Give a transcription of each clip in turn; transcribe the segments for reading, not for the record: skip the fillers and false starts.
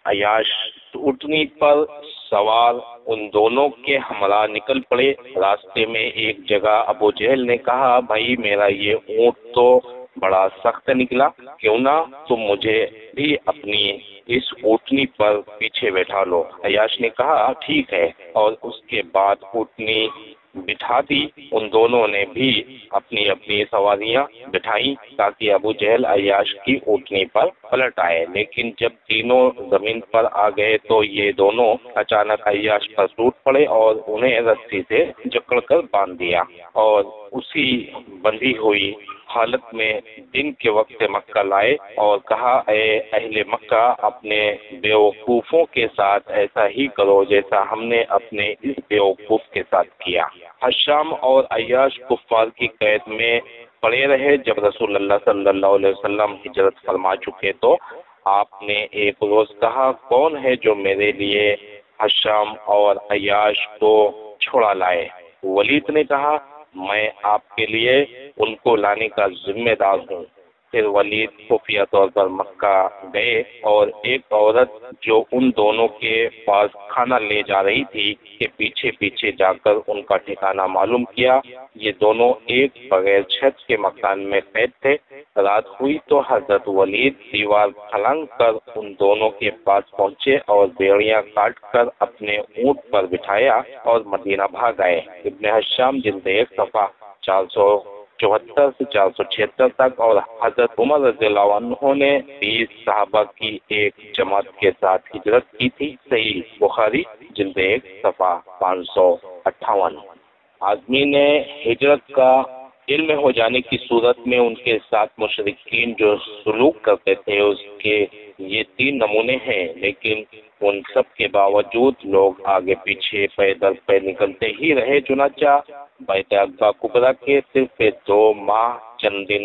عیاش اونٹنی پر سوار ان دونوں کے ہمراہ نکل پڑے۔ راستے میں ایک جگہ ابو جہل نے کہا، بھائی میرا یہ اونٹ تو بڑا سخت نکلا، کیوں نہ تم مجھے بھی اپنی اس اونٹنی پر پیچھے بیٹھا لو۔ عیاش نے کہا ٹھیک ہے، اور اس کے بعد اونٹنی بٹھا دی۔ ان دونوں نے بھی اپنی اپنی سواریاں بٹھائیں تاکہ ابو جہل عیاش کی اونٹنی پر پلٹ آئے، لیکن جب تینوں زمین پر آ گئے تو یہ دونوں اچانک عیاش پر ٹوٹ پڑے اور انہیں رسی سے جکڑ کر باندھ دیا، اور اسی بندھی ہوئی حالت میں دن کے وقت مکہ لائے اور کہا، اے اہل مکہ، اپنے بیوقوفوں کے ساتھ ایسا ہی کرو جیسا ہم نے اپنے اس بیوقوف کے ساتھ کیا۔ حشام اور عیاش کفار کی قید میں پڑے رہے۔ جب رسول اللہ صلی اللہ علیہ وسلم ہجرت فرما چکے تو آپ نے ایک روز کہا، کون ہے جو میرے لیے حشام اور عیاش کو چھوڑا لائے؟ ولید نے کہا، میں آپ کے لیے ان کو لانے کا ذمہ دار ہوں۔ پھر ولید خفیہ طور پر مکہ گئے اور ایک عورت جو ان دونوں کے پاس کھانا لے جا رہی تھی کہ پیچھے پیچھے جا کر ان کا ٹھکانہ معلوم کیا۔ یہ دونوں ایک بغیر چھت کے مکان میں قید تھے۔ رات ہوئی تو حضرت ولید دیوار پھلانگ کر ان دونوں کے پاس پہنچے اور بیڑیاں کاٹ کر اپنے اونٹ پر بٹھایا اور مدینہ بھاگ آئے۔ ابن حشام جلد 1 صفحہ 474 سے 476 تک۔ اور حضرت عمر رضی اللہ عنہ نے 20 صحابہ کی ایک جماعت کے ساتھ ہجرت کی تھی۔ صحیح بخاری جلد 1 صفحہ 558۔ آدمی نے ہجرت کا علم ہو جانے کی صورت میں ان کے ساتھ مشرکین جو سلوک کرتے تھے اس کے یہ 3 نمونے ہیں، لیکن ان سب کے باوجود لوگ آگے پیچھے پیدل پہ نکلتے ہی رہے۔ چنانچہ بیعت عقبہ کبریٰ کے صرف 2 ماہ چند دن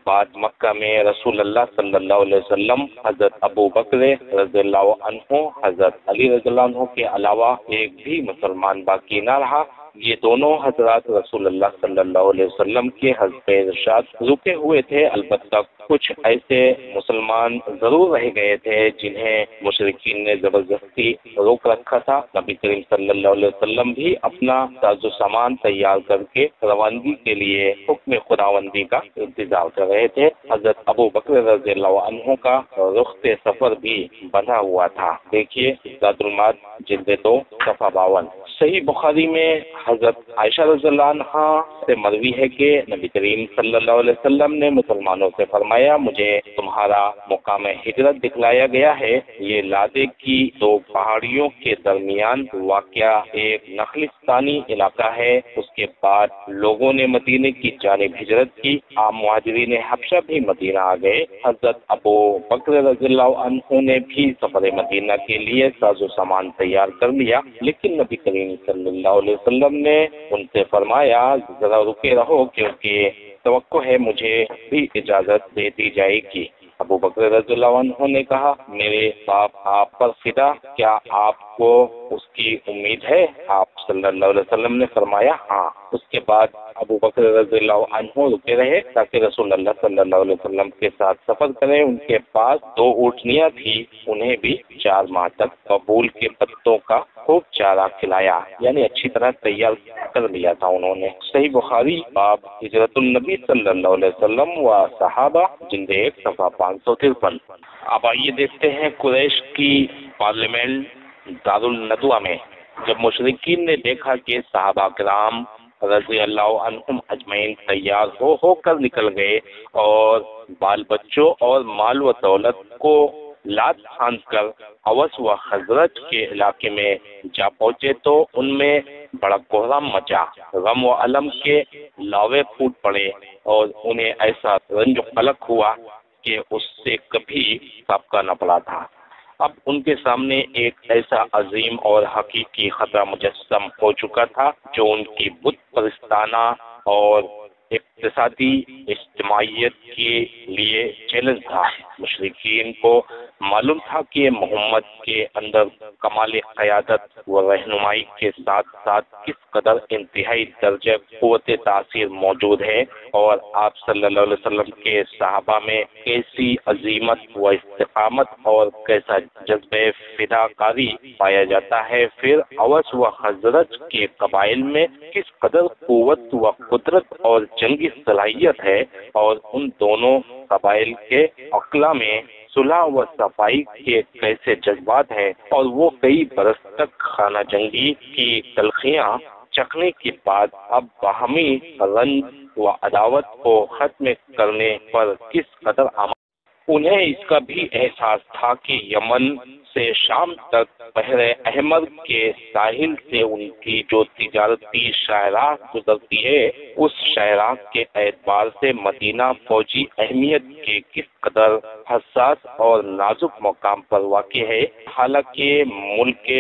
بعد مکہ میں رسول اللہ صلی اللہ علیہ وسلم، حضرت ابو بکر رضی اللہ عنہ، حضرت علی رضی اللہ عنہ کے علاوہ ایک بھی مسلمان باقی نہ رہا۔ یہ دونوں حضرات رسول اللہ صلی اللہ علیہ وسلم کے حسب ارشاد رکے ہوئے تھے، البتہ کچھ ایسے مسلمان ضرور رہ گئے تھے جنہیں مشرکین نے زبردستی روک رکھا تھا۔ نبی کریم صلی اللہ علیہ وسلم بھی اپنا ساز و سامان تیار کر کے روانگی کے لیے حکم خداوندی کا انتظار کر رہے تھے۔ حضرت ابو بکر رضی اللہ عنہ کا رخت سفر بھی بندھا ہوا تھا۔ دیکھیے زاد المعاد جلد 2 صفحہ 52۔ صحیح بخاری میں حضرت عائشہ رضی اللہ عنہا سے مروی ہے کہ نبی کریم صلی اللہ علیہ وسلم نے مسلمانوں سے فرمایا، مجھے تمہارا مقام ہجرت دکھلایا گیا ہے۔ یہ لادے کی 2 پہاڑیوں کے درمیان واقع ایک نخلستانی علاقہ ہے۔ اس کے بعد لوگوں نے مدینے کی جانب ہجرت کی۔ عام مہاجرین حبشہ بھی مدینہ آ گئے۔ حضرت ابو بکر رضی اللہ عنہ نے بھی سفر مدینہ کے لیے ساز و سامان تیار کر لیا، لیکن نبی کریم صلی اللہ علیہ وسلم نے ان سے فرمایا، ذرا رکے رہو کیونکہ توقع ہے مجھے بھی اجازت دے دی جائے گی۔ ابو بکر رضی اللہ عنہ نے کہا، میرے باپ آپ پر فدا، کیا آپ کو اس کی امید ہے؟ آپ صلی اللہ علیہ وسلم نے فرمایا ہاں۔ اس کے بعد ابو بکر رضی اللہ عنہ رکے رہے تاکہ رسول اللہ صلی اللہ علیہ وسلم کے ساتھ سفر کریں۔ ان کے پاس 2 اونٹنیاں تھیں، انہیں بھی 4 ماہ تک قبول کے پتوں کا خوب چارہ کھلایا، یعنی اچھی طرح تیار کر لیا تھا انہوں نے۔ صحیح بخاری باب ہجرت النبی صلی اللہ علیہ وسلم و صحابہ جلد 1 صفحہ 553۔ اب آئیے دیکھتے ہیں قریش کی پارلیمنٹ دارالندوہ میں جب مشرکین نے دیکھا کہ صحابہ کرام رضی اللہ عنہم اجمعین تیار ہو کر نکل گئے اور بال بچوں اور مال و دولت کو لاد پھاند کر اوس و خزرج کے علاقے میں جا پہنچے تو ان میں بڑا کوہرام مچا، غم و علم کے لاوے پھوٹ پڑے اور انہیں ایسا رنج و قلق ہوا کہ اس سے کبھی سابقہ نہ پڑا تھا۔ اب ان کے سامنے ایک ایسا عظیم اور حقیقی خطرہ مجسم ہو چکا تھا جو ان کی بت پرستانہ اور اقتصادی اجتماعیت کے لیے چیلنج تھا۔ مشرکین کو معلوم تھا کہ محمد کے اندر کمال قیادت و رہنمائی کے ساتھ ساتھ کس قدر انتہائی درجہ قوت تاثیر موجود ہے، اور آپ صلی اللہ علیہ وسلم کے صحابہ میں کیسی عظیمت و استقامت اور کیسا جذبہ فداکاری پایا جاتا ہے، پھر اوس و خزرج کے قبائل میں کس قدر قوت و قدرت اور جنگی صلاحیت ہے، اور ان دونوں قبائل کے اقلا میں صلح و صفائی کے کیسے جذبات ہیں، اور وہ کئی برس تک خانہ جنگی کی تلخیاں چکھنے کے بعد اب باہمی رنج و عداوت کو ختم کرنے پر کس قدر انہیں اس کا بھی احساس تھا کہ یمن سے شام تک بحر احمر کے ساحل سے ان کی جو تجارتی شاہراہ گزرتی ہے، اس شاہراہ کے اعتبار سے مدینہ فوجی اہمیت کے کس قدر حساس اور نازک مقام پر واقع ہے۔ حالانکہ ملک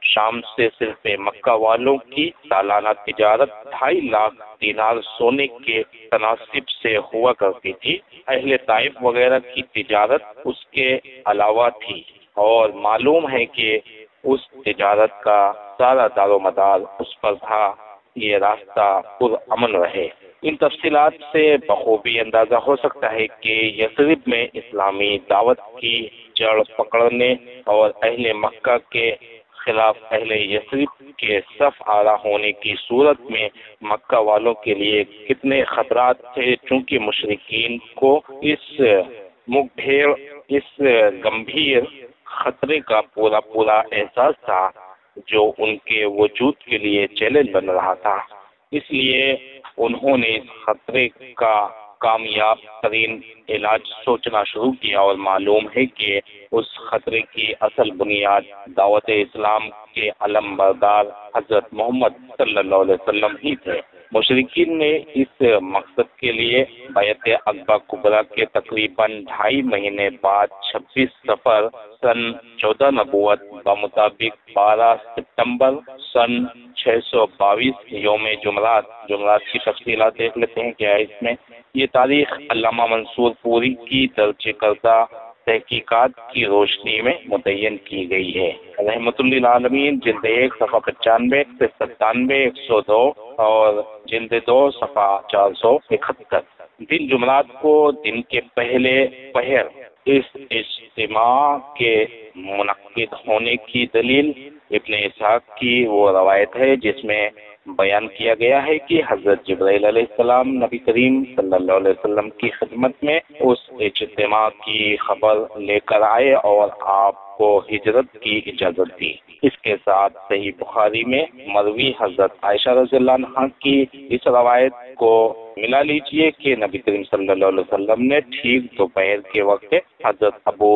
شام سے صرف مکہ والوں کی سالانہ تجارت 2.5 لاکھ دینار سونے کے تناسب سے ہوا کرتی تھی، اہل طائف وغیرہ کی تجارت اس کے علاوہ تھی، اور معلوم ہے کہ اس تجارت کا سارا دار و مدار اس پر تھا۔ یہ راستہ پرامن رہے۔ ان تفصیلات سے بخوبی اندازہ ہو سکتا ہے کہ یثرب میں اسلامی دعوت کی جڑ پکڑنے اور اہل مکہ کے خلاف اہل یثرب کے صف آرا ہونے کی صورت میں مکہ والوں کے لیے کتنے خطرات تھے، چونکہ مشرکین کو اس گمبھیر خطرے کا پورا احساس تھا جو ان کے وجود کے لیے چیلنج بن رہا تھا۔ اس لیے انہوں نے اس خطرے کا کامیاب ترین علاج سوچنا شروع کیا، اور معلوم ہے کہ اس خطرے کی اصل بنیاد دعوت اسلام کے علم بردار حضرت محمد صلی اللہ علیہ وسلم ہی تھے۔ مشرکین نے اس مقصد کے لیے بیعت عقبہ کبریٰ کے تقریباً 2.5 مہینے بعد 26 صفر سن 14 نبوت بمطابق 12 ستمبر سن 622 یوم جمعرات کی تفصیلات دیکھ لیتے ہیں کیا ہے اس میں۔ یہ تاریخ علامہ منصور پوری کی درج کردہ تحقیقات کی روشنی میں متعین کی گئی ہے۔ رحمت للعالمین، جلد 1 صفحہ 95 سے 97، 102 اور جلد 2 صفحہ 471۔ دن جمعرات کو دن کے پہلے پہر اس اجتماع کے منعقد ہونے کی دلیل ابن اسحاق کی وہ روایت ہے جس میں بیان کیا گیا ہے کہ حضرت جبرائیل علیہ السلام نبی کریم صلی اللہ علیہ وسلم کی خدمت میں اس اجتماع کی خبر لے کر آئے اور آپ کو ہجرت کی اجازت دی۔ اس کے ساتھ صحیح بخاری میں مروی حضرت عائشہ رضی اللہ عنہا کی اس روایت کو ملا لیجئے کہ نبی کریم صلی اللہ علیہ وسلم نے ٹھیک دوپہر کے وقت حضرت ابو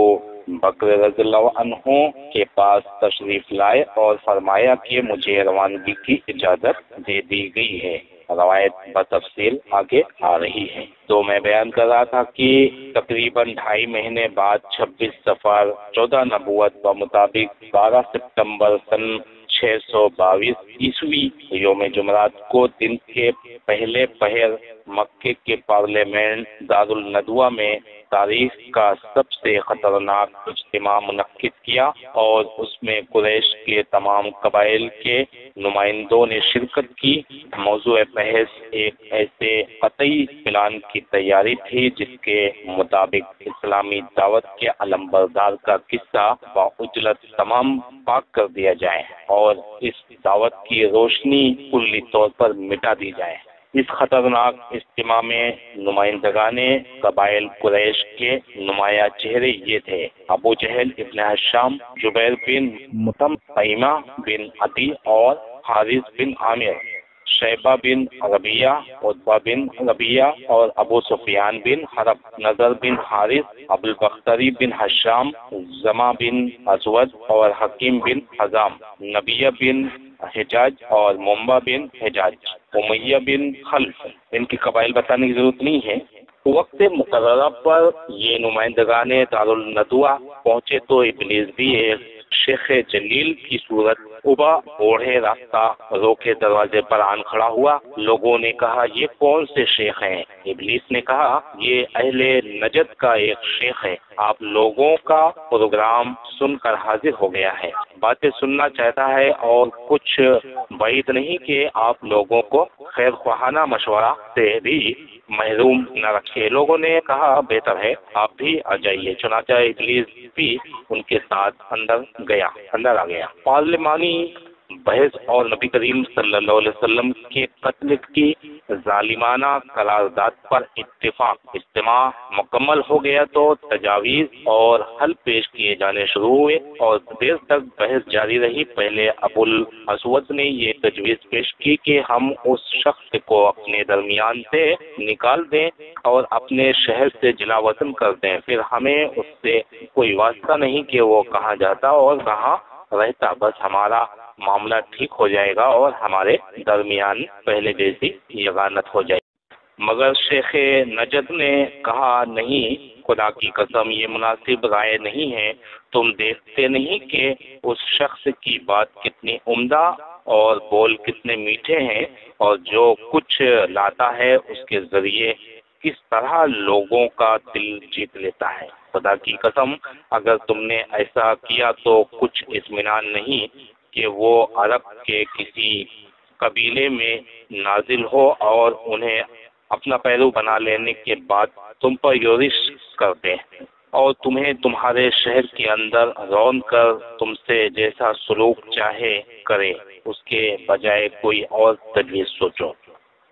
بکر رضی اللہ عنہ کے پاس تشریف لائے اور فرمایا کہ مجھے روانگی کی اجازت دے دی گئی ہے۔ روایت بتفصیل آگے آ رہی ہے۔ تو میں بیان کر رہا تھا کہ تقریباً 2.5 مہینے بعد 26 صفر 14 نبوت بمطابق 12 ستمبر سن 622 عیسوی یوم جمعرات کو دن کے پہلے پہر مکے کے پارلیمنٹ دارالندوہ میں تاریخ کا سب سے خطرناک اجتماع منعقد کیا، اور اس میں قریش کے تمام قبائل کے نمائندوں نے شرکت کی۔ موضوع بحث ایک ایسے قطعی پلان کی تیاری تھی جس کے مطابق اسلامی دعوت کے علم بردار کا قصہ باعجلت تمام پاک کر دیا جائے اور اس دعوت کی روشنی کلی طور پر مٹا دی جائے۔ اس خطرناک اجتماع میں نمائندگان قبائل قریش کے نمایاں چہرے یہ تھے: ابو جہل ابن ہشام، جبیر بن مطعم، طیمہ بن عدی اور حارث بن عامر، شیبہ بن ربیعہ، عتبہ بن ربیعہ اور ابو سفیان بن حرب، نضر بن حارث، ابو البختری بن ہشام، زما بن اسود اور حکیم بن حزام، نبیہ بن حجاج اور منبع بن حجاج، امیہ بن خلف۔ ان کی قبائل بتانے کی ضرورت نہیں ہے۔ وقت مقررہ پر یہ نمائندگان دارالندوہ پہنچے تو ابلیس بھی ایک شیخ جلیل کی صورت ابا اوڑھے راستہ روکے دروازے پر آن کھڑا ہوا۔ لوگوں نے کہا یہ کون سے شیخ ہیں؟ ابلیس نے کہا یہ اہل نجد کا ایک شیخ ہے، آپ لوگوں کا پروگرام سن کر حاضر ہو گیا ہے، باتیں سننا چاہتا ہے اور کچھ بعید نہیں کہ آپ لوگوں کو خیر خواہانہ مشورہ سے بھی محروم نہ رکھے۔ لوگوں نے کہا بہتر ہے آپ بھی آ جائیے، چنانچہ ابلیس بھی ان کے ساتھ اندر آ گیا۔ پارلیمانی بحث اور نبی کریم صلی اللہ علیہ وسلم کے قتل کی ظالمانہ قرارداد پر اجتماع مکمل ہو گیا تو تجاویز اور حل پیش کیے جانے شروع ہوئے اور دیر تک بحث جاری رہی۔ پہلے ابو الاسود نے یہ تجویز پیش کی کہ ہم اس شخص کو اپنے درمیان سے نکال دیں اور اپنے شہر سے جلا وطن کر دیں، پھر ہمیں اس سے کوئی واسطہ نہیں کہ وہ کہاں جاتا اور کہاں رہتا، بس ہمارا معاملہ ٹھیک ہو جائے گا اور ہمارے درمیان پہلے جیسی یگانت ہو جائے گی۔ مگر شیخ نجد نے کہا نہیں، خدا کی قسم یہ مناسب رائے نہیں ہے، تم دیکھتے نہیں کہ اس شخص کی بات کتنی عمدہ اور بول کتنے میٹھے ہیں اور جو کچھ لاتا ہے اس کے ذریعے کس طرح لوگوں کا دل جیت لیتا ہے۔ خدا کی قسم اگر تم نے ایسا کیا تو کچھ اطمینان نہیں کہ وہ عرب کے کسی قبیلے میں نازل ہو اور انہیں اپنا پیرو بنا لینے کے بعد تم پر یورش کر دے اور تمہیں تمہارے شہر کے اندر رون کر تم سے جیسا سلوک چاہے کرے، اس کے بجائے کوئی اور تجویز سوچو۔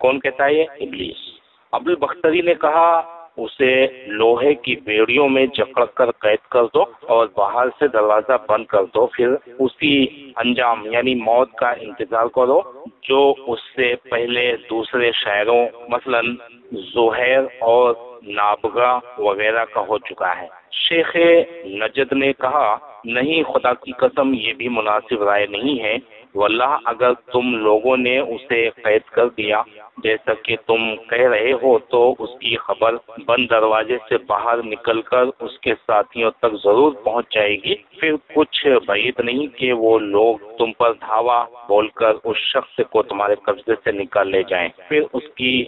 کون کہتا ہے یہ؟ ابلیس۔ ابو البختری نے کہا اسے لوہے کی بیڑیوں میں جکڑ کر قید کر دو اور باہر سے دروازہ بند کر دو، پھر اسی انجام یعنی موت کا انتظار کرو جو اس سے پہلے دوسرے شاعروں مثلا زہیر اور نابغہ وغیرہ کا ہو چکا ہے۔ شیخ نجد نے کہا نہیں، خدا کی قسم یہ بھی مناسب رائے نہیں ہے، واللہ اگر تم لوگوں نے اسے قید کر دیا جیسا کہ تم کہہ رہے ہو تو اس کی خبر بند دروازے سے باہر نکل کر اس کے ساتھیوں تک ضرور پہنچ جائے گی، پھر کچھ بعید نہیں کہ وہ لوگ تم پر دھاوا بول کر اس شخص کو تمہارے قبضے سے نکال لے جائیں، پھر اس کی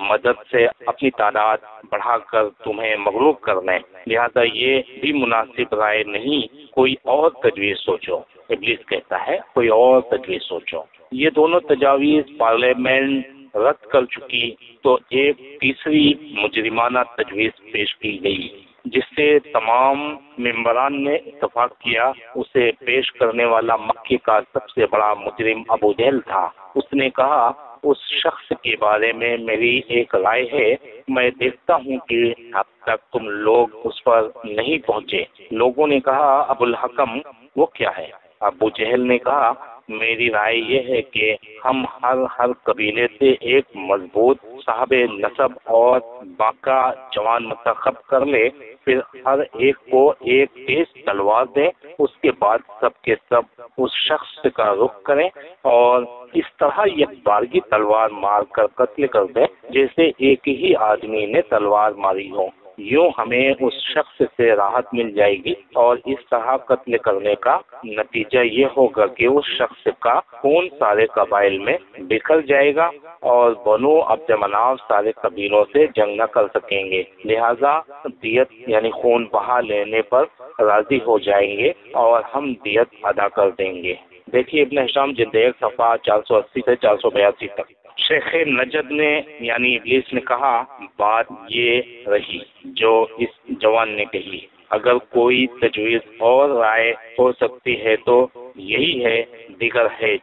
مدد سے اپنی تعداد بڑھا کر تمہیں مغلوب کر لیں، لہذا یہ بھی مناسب رائے نہیں، کوئی اور تجویز سوچو۔ ابلیس کہتا ہے کوئی اور تجویز سوچو۔ یہ دونوں تجاویز پارلیمنٹ رد کر چکی تو ایک تیسری مجرمانہ تجویز پیش کی گئی جس سے تمام ممبران نے اتفاق کیا۔ اسے پیش کرنے والا مکے کا سب سے بڑا مجرم ابو جہل تھا۔ اس نے کہا اس شخص کے بارے میں میری ایک رائے ہے، میں دیکھتا ہوں کہ اب تک تم لوگ اس پر نہیں پہنچے۔ لوگوں نے کہا ابو الحکم وہ کیا ہے؟ ابو جہل نے کہا میری رائے یہ ہے کہ ہم ہر قبیلے سے ایک مضبوط صاحب نسب اور باقا جوان منتخب کر لے، پھر ہر ایک کو ایک تیز تلوار دیں، اس کے بعد سب کے سب اس شخص کا رخ کریں اور اس طرح یک بارگی تلوار مار کر قتل کر دیں جیسے ایک ہی آدمی نے تلوار ماری ہو، یوں ہمیں اس شخص سے راحت مل جائے گی اور اس طرح قتل کرنے کا نتیجہ یہ ہوگا کہ اس شخص کا خون سارے قبائل میں بکھر جائے گا اور بنو عبد مناف سارے قبیلوں سے جنگ نہ کر سکیں گے، لہذا دیت یعنی خون بہا لینے پر راضی ہو جائیں گے اور ہم دیت ادا کر دیں گے۔ دیکھیے ابن ہشام جلد 1 صفحہ 480 سے 482 تک۔ شیخ نجد نے یعنی ابلیس نے کہا بات یہ رہی جو اس جوان نے کہی، اگر کوئی تجویز اور رائے ہو سکتی ہے تو یہی ہے، دیگر ہے۔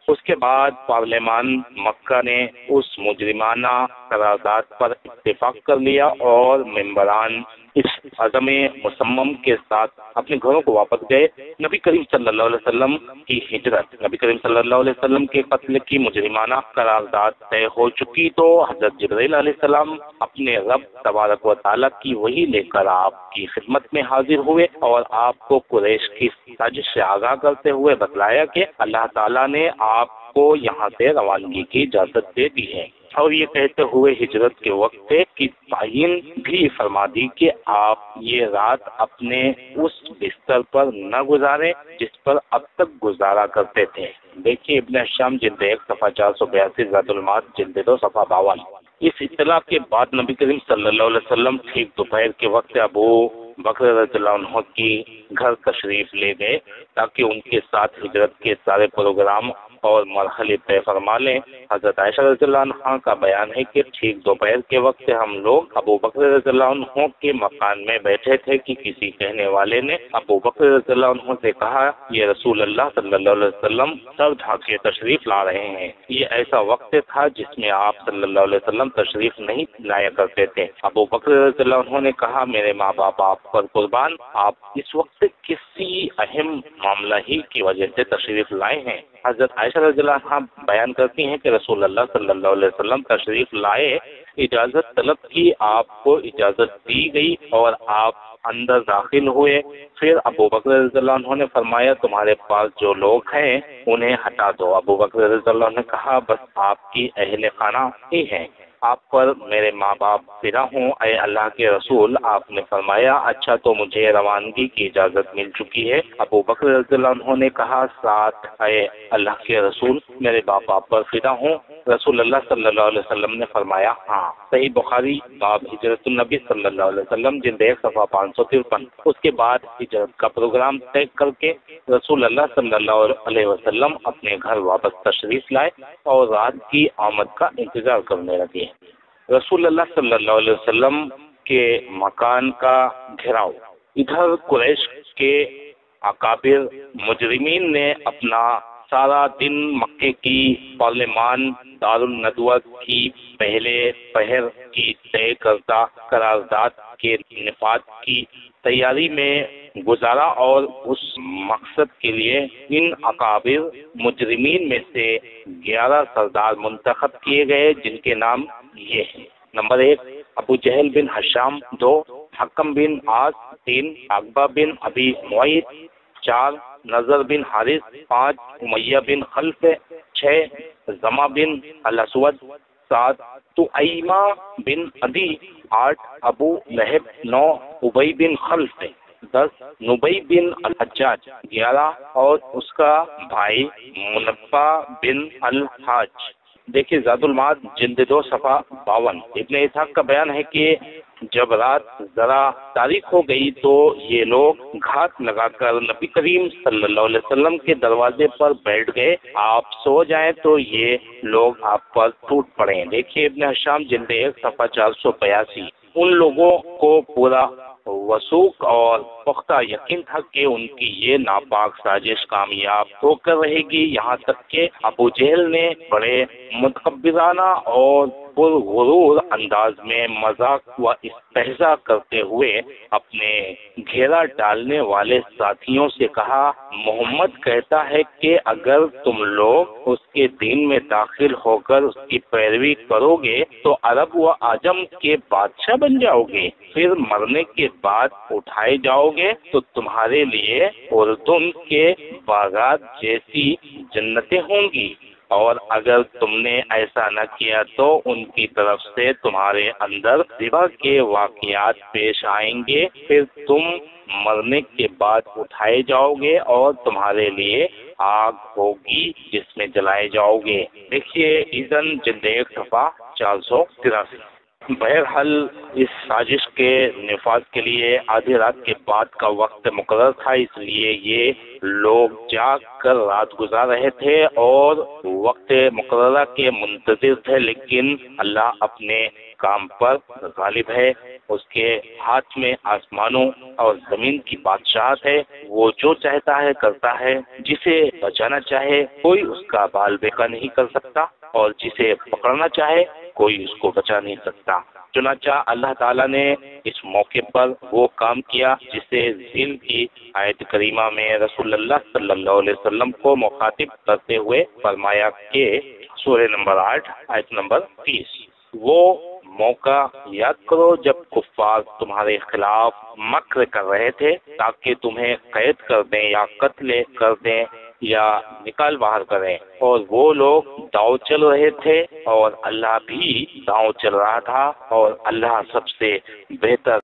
اس کے بعد پارلیمان مکہ نے اس مجرمانہ قرارداد پر اتفاق کر لیا اور ممبران اس عزم مصمم کے ساتھ اپنے گھروں کو واپس گئے۔ نبی کریم صلی اللہ علیہ وسلم کی ہجرت، نبی کریم صلی اللہ علیہ وسلم کے قتل کی مجرمانہ قرارداد طے ہو چکی تو حضرت جبرائیل علیہ السلام اپنے رب تبارک و تعالیٰ کی وحی لے کر آپ کی خدمت میں حاضر ہوئے اور آپ کو قریش کی سازش سے آگاہ کرتے ہوئے بتلایا کہ اللہ تعالیٰ نے آپ کو یہاں سے روانگی کی اجازت دے دی ہے۔ اور یہ کہتے ہوئے ہجرت کے وقت کی تعین بھی فرما دی کہ آپ یہ رات اپنے اس بستر پر نہ گزارے جس پر اب تک گزارا کرتے تھے۔ دیکھیے ابن ہشام جلد 1 صفحہ 482، زاد المعاد جلد 2 صفحہ 52۔ اس اطلاع کے بعد نبی کریم صلی اللہ علیہ وسلم ٹھیک دوپہر کے وقت ابو بکر رضی اللہ عنہ کی گھر تشریف لے گئے تاکہ ان کے ساتھ ہجرت کے سارے پروگرام اور مرحلے طے فرما لیں۔ حضرت عائشہ رضی اللہ عنہ کا بیان ہے کہ ٹھیک دوپہر کے وقت ہم لوگ ابو بکر رضی اللہ عنہ کے مکان میں بیٹھے تھے کہ کسی کہنے والے نے ابو بکر رضی اللہ عنہ سے کہا، یہ رسول اللہ صلی اللہ علیہ وسلم سر ڈھانکے تشریف لا رہے ہیں۔ یہ ایسا وقت تھا جس میں آپ صلی اللہ علیہ وسلم تشریف نہیں لایا کرتے تھے۔ ابو بکر رضی اللہ عنہ نے کہا، میرے ماں باپ آپ پر قربان، آپ اس وقت کسی اہم معاملہ ہی کی وجہ سے تشریف لائے ہیں۔ حضرت عائشہ رضی اللہ عنہ بیان کرتی ہیں کہ رسول اللہ صلی اللہ علیہ وسلم تشریف لائے، اجازت طلب کی، آپ کو اجازت دی گئی اور آپ اندر داخل ہوئے۔ پھر ابو بکر رضی اللہ عنہ نے فرمایا، تمہارے پاس جو لوگ ہیں انہیں ہٹا دو۔ ابو بکر رضی اللہ عنہ نے کہا، بس آپ کی اہل خانہ ہی ہیں، آپ پر میرے ماں باپ فدا ہوں۔ اے اللہ کے رسول، آپ نے فرمایا، اچھا تو مجھے روانگی کی اجازت مل چکی ہے۔ ابو بکر رضی اللہ عنہ نے کہا، ساتھ اے اللہ کے رسول، میرے باپ آپ پر فدا ہوں۔ رسول اللہ صلی اللہ علیہ وسلم نے فرمایا، ہاں۔ صحیح بخاری باب ہجرت النبی صلی اللہ علیہ وسلم جلد 1 صفحہ 553۔ اس کے بعد ہجرت کا پروگرام طے کر کے رسول اللہ صلی اللہ علیہ وسلم اپنے گھر واپس تشریف لائے اور رات کی آمد کا انتظار کرنے لگے۔ رسول اللہ صلی اللہ علیہ وسلم کے مکان کا گھیراؤ۔ ادھر قریش کے اکابر مجرمین نے اپنا سارا دن مکے کی پارلیمان دارالندوہ کی پہلے پہر کی طے کردہ قرارداد کے نفاذ کی تیاری میں گزارا اور اس مقصد کے لیے ان اکابر مجرمین میں سے 11 سردار منتخب کیے گئے، جن کے نام یہ ہیں: نمبر 1 ابو جہل بن ہشام، 2 حکم بن عاص، 3 عقبہ بن ابی معیط، 4 نضر بن حارث، 5 امیہ بن خلف، 6 زما بن الاسود، 7 طعیمہ بن عدی، 8 ابو لہب، 9 ابی بن خلف، 10 نبی بن الحجاج، 11 اور اس کا بھائی منبع بن الحاج۔ دیکھیے زاد المعاد جلد 2 صفحہ 52۔ ابن اسحاق کا بیان ہے کہ جب رات ذرا تاریک ہو گئی تو یہ لوگ گھات لگا کر نبی کریم صلی اللہ علیہ وسلم کے دروازے پر بیٹھ گئے، آپ سو جائیں تو یہ لوگ آپ پر ٹوٹ پڑیں۔ دیکھیے ابن ہشام جلد 1 صفحہ 482۔ ان لوگوں کو پورا وثوق اور پختہ یقین تھا کہ ان کی یہ ناپاک سازش کامیاب ہو کر رہے گی، یہاں تک کہ ابو جہل نے بڑے متکبرانہ اور پرغرور انداز میں مذاق و استہزاء کرتے ہوئے اپنے گھیرا ڈالنے والے ساتھیوں سے کہا، محمد کہتا ہے کہ اگر تم لوگ اس کے دین میں داخل ہو کر اس کی پیروی کرو گے تو عرب و عجم کے بادشاہ بن جاؤ گے، پھر مرنے کے بعد اٹھائے جاؤ گے تو تمہارے لیے اردن کے باغات جیسی جنتیں ہوں گی، اور اگر تم نے ایسا نہ کیا تو ان کی طرف سے تمہارے اندر ربا کے واقعات پیش آئیں گے، پھر تم مرنے کے بعد اٹھائے جاؤ گے اور تمہارے لیے آگ ہوگی جس میں جلائے جاؤ گے۔ دیکھیے اذن جلد 1 صفحہ 483۔ بہرحال اس سازش کے نفاذ کے لیے آدھی رات کے بعد کا وقت مقرر تھا، اس لیے یہ لوگ جاگ کر رات گزار رہے تھے اور وقت مقررہ کے منتظر تھے، لیکن اللہ اپنے کام پر غالب ہے، اس کے ہاتھ میں آسمانوں اور زمین کی بادشاہت ہے، وہ جو چاہتا ہے کرتا ہے، جسے بچانا چاہے کوئی اس کا بال بیکا نہیں کر سکتا اور جسے پکڑنا چاہے کوئی اس کو بچا نہیں سکتا۔ چنانچہ اللہ تعالیٰ نے اس موقع پر وہ کام کیا جسے ذیل کی آیت کریمہ میں رسول اللہ صلی اللہ علیہ وسلم کو مخاطب کرتے ہوئے فرمایا کہ سورہ نمبر 8 آیت نمبر 30، وہ موقع یاد کرو جب کفار تمہارے خلاف مکر کر رہے تھے تاکہ تمہیں قید کر دیں یا قتل کر دیں یا نکال باہر کریں۔ اور وہ لوگ داؤ چل رہے تھے اور اللہ بھی داؤ چل رہا تھا، اور اللہ سب سے بہتر۔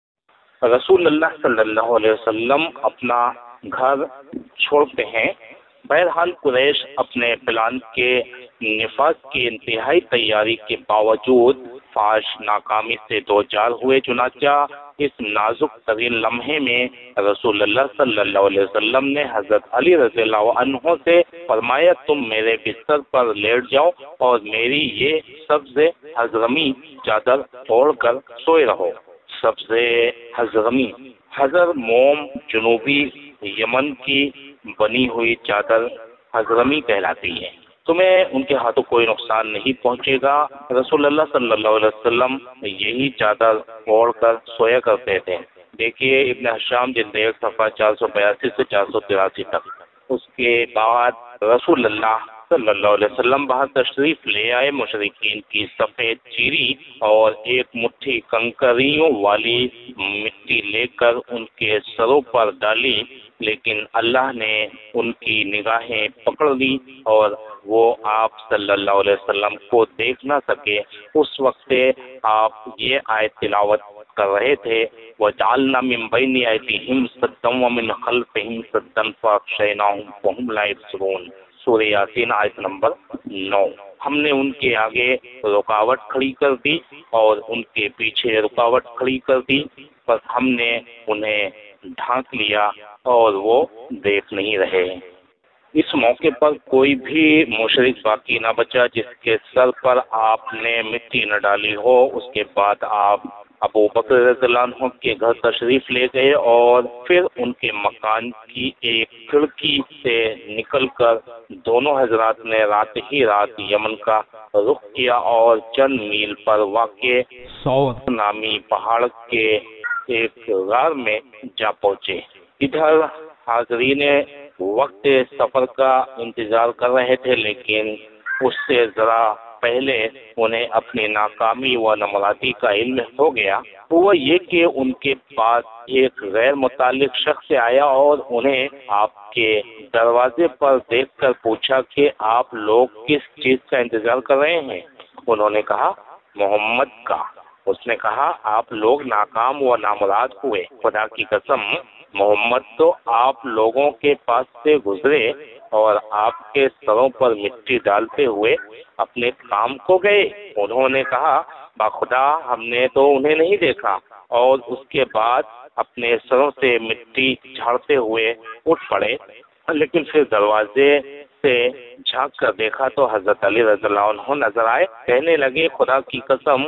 رسول اللہ صلی اللہ علیہ وسلم اپنا گھر چھوڑتے ہیں۔ بہرحال قریش اپنے پلان کے نفاذ کی انتہائی تیاری کے باوجود فاش ناکامی سے دوچار ہوئے۔ چنانچہ اس نازک ترین لمحے میں رسول اللہ صلی اللہ علیہ وسلم نے حضرت علی رضی اللہ عنہ سے فرمایا، تم میرے بستر پر لیٹ جاؤ اور میری یہ سبز حضرمی چادر اوڑھ کر سوئے رہو۔ سبز حضرمی حضر موم جنوبی یمن کی بنی ہوئی چادر حضرمی کہلاتی ہے۔ تمہیں ان کے ہاتھوں کوئی نقصان نہیں پہنچے گا۔ رسول اللہ صلی اللہ علیہ وسلم یہی چادر اوڑھ کر سویا کرتے تھے۔ دیکھیے ابن حشام جلد 1 صفحہ 482 سے 483 تک۔ اس کے بعد رسول اللہ صلی اللہ علیہ وسلم باہر تشریف لے آئے۔ مشرکین کی سفید چیری اور ایک مٹھی کنکریوں والی مٹی لے کر ان کے سروں پر ڈالی، لیکن اللہ نے ان کی نگاہیں پکڑ لی اور وہ آپ صلی اللہ علیہ وسلم کو دیکھ نہ سکے۔ اس وقت آپ یہ آیت تلاوت کر رہے تھے، وَجَعَلْنَا مِن بَيْنِ أَيْدِيهِمْ سَدًّا وَمِنْ خَلْفِهِمْ سَدًّا فَأَغْشَيْنَاهُمْ فَهُمْ لَا يُبْصِرُونَ۔ سورہ یاسین آیت نمبر 9۔ ہم نے ان کے آگے رکاوٹ کھڑی کر دی اور ان کے پیچھے رکاوٹ کھڑی کر دی، بس ہم نے انہیں ڈھانک لیا اور وہ دیکھ نہیں رہے۔ اس موقع پر کوئی بھی مشرک باقی نہ بچا جس کے سر پر آپ نے مٹی نہ ڈالی ہو۔ اس کے بعد آپ ابو بکر رضی اللہ عنہ کے گھر تشریف لے گئے اور پھر ان کے مکان کی ایک کھڑکی سے نکل کر دونوں حضرات نے رات ہی رات یمن کا رخ کیا اور چند میل پر واقع سور نامی پہاڑ کے ایک غار میں جا پہنچے۔ ادھر حاضرین وقت سفر کا انتظار کر رہے تھے، لیکن اس سے ذرا پہلے انہیں اپنی ناکامی و نامرادی کا علم ہو گیا۔ وہ یہ کہ ان کے پاس ایک غیر متعلق شخص آیا اور انہیں آپ کے دروازے پر دیکھ کر پوچھا کہ آپ لوگ کس چیز کا انتظار کر رہے ہیں؟ انہوں نے کہا محمد کا۔ اس نے کہا آپ لوگ ناکام و نامراد ہوئے، خدا کی قسم محمد تو آپ لوگوں کے پاس سے گزرے اور آپ کے سروں پر مٹی ڈالتے ہوئے اپنے کام کو گئے۔ انہوں نے کہا باخدا ہم نے تو انہیں نہیں دیکھا، اور اس کے بعد اپنے سروں سے مٹی جھاڑتے ہوئے اٹھ پڑے، لیکن پھر دروازے سے جھانک کر دیکھا تو حضرت علی رضی اللہ عنہ نظر آئے۔ کہنے لگے خدا کی قسم